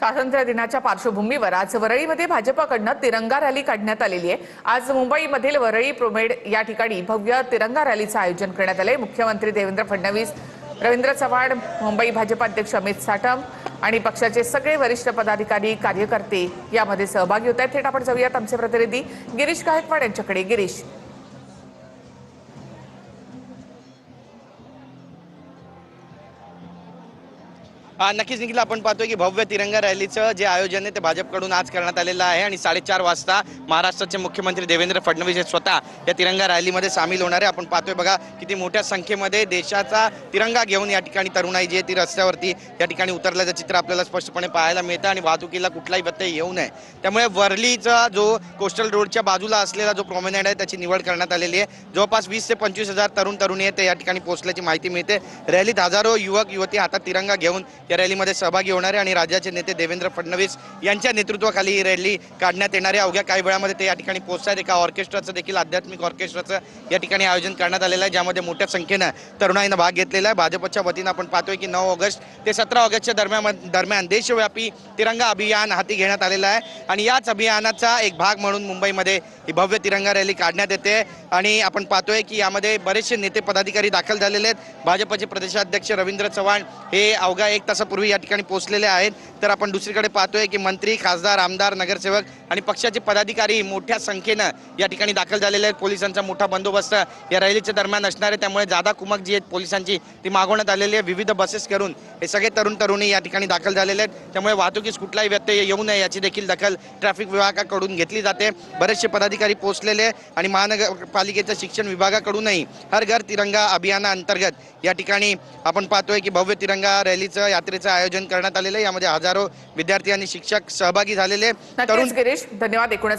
स्वातंत्र्य दिनाच्या पार्श्वभूमीवर आज वरळीमध्ये भाजपकडून तिरंगा रॅली काढण्यात आलेली आहे। आज मुंबईमधील वरळी प्रोमेड या ठिकाणी भव्य तिरंगा रॅलीचं आयोजन करण्यात आले। मुख्यमंत्री देवेंद्र फडणवीस, रवींद्र चव्हाण, मुंबई भाजप अध्यक्ष अमित साटम आणि पक्षाचे सगळे वरिष्ठ पदाधिकारी कार्यकर्ते यामध्ये सहभागी होत आहेत। थेट आपण जाऊयात आमचे प्रतिनिधी गिरीश गायकवाड यांच्याकडे। गिरीश, नक्कीच निखिल, आपण पाहतोय की भव्य तिरंगा रॅलीचं जे आयोजन आहे ते भाजपकडून आज करण्यात आलेलं आहे आणि 4:30 वाजता महाराष्ट्राचे मुख्यमंत्री देवेंद्र फडणवीस हे स्वतः या तिरंगा रॅलीमध्ये सामील होणार आहे। आपण पाहतोय बघा किती मोठ्या संख्येमध्ये देशाचा तिरंगा घेऊन या ठिकाणी तरुणाई जी आहे ती रस्त्यावरती या ठिकाणी उतरल्याचं चित्र आपल्याला स्पष्टपणे पाहायला मिळतं आणि वाहतुकीला कुठलाही व्यत्यय येऊ नये त्यामुळे वरळीचा जो कोस्टल रोडच्या बाजूला असलेला जो प्रोमेनेड आहे त्याची निवड करण्यात आलेली आहे। जवळपास 20 ते 25 हजार तरुण तरुणी आहेत ते या ठिकाणी पोहोचल्याची माहिती मिळते। रॅलीत हजारो युवक युवती हातात तिरंगा घेऊन या रॅलीमध्ये सहभागी होणार आहे आणि राज्याचे नेते देवेंद्र फडणवीस यांच्या नेतृत्वाखाली ही रॅली काढण्यात येणार आहे। अवघ्या काही वेळामध्ये ते या ठिकाणी पोहोचतात। एका ऑर्केस्ट्राचं देखील आध्यात्मिक ऑर्केस्ट्राचं या ठिकाणी आयोजन करण्यात आलेलं आहे ज्यामध्ये मोठ्या संख्येनं तरुणाईनं भाग घेतलेला आहे। भाजपच्या वतीनं आपण पाहतोय की 9 ऑगस्ट ते 17 ऑगस्टच्या दरम्यान देशव्यापी तिरंगा अभियान हाती घेण्यात आलेलं आहे आणि याच अभियानाचा एक भाग म्हणून मुंबईमध्ये ही भव्य तिरंगा रॅली काढण्यात येते आणि आपण पाहतोय की यामध्ये बरेचसे नेते पदाधिकारी दाखल झालेले आहेत। भाजपचे प्रदेशाध्यक्ष रवींद्र चव्हाण हे अवघ्या 1 तासापूर्वी या ठिकाणी पोहोचलेले आहेत। तर आपण दुसरीकडे पाहतोय की मंत्री, खासदार, आमदार, नगरसेवक आणि पक्षाचे पदाधिकारी मोठ्या संख्येनं या ठिकाणी दाखल झालेले आहेत। पोलिसांचा मोठा बंदोबस्त या रॅलीच्या दरम्यान असणार आहे त्यामुळे जादा कुमक जी आहेत पोलिसांची ती मागवण्यात आलेली आहे। विविध बसेस करून हे सगळे तरुण तरुणी या ठिकाणी दाखल झालेले आहेत त्यामुळे वाहतुकीस कुठलाही व्यत्यय येऊ नये याची देखील दखल ट्रॅफिक विभागाकडून घेतली जाते। बरेचसे पदाधिकारी पोहोचलेले आणि महानगरपालिकेच्या शिक्षण विभागाकडूनही हर घर तिरंगा अभियानाअंतर्गत या ठिकाणी आपण पाहतोय की भव्य तिरंगा रॅलीचं यात्रेचं आयोजन करण्यात आलेलं आहे। यामध्ये हजारो विद्यार्थी आणि शिक्षक सहभागी झालेले। नक्कीच गिरीश, धन्यवाद। एकूणच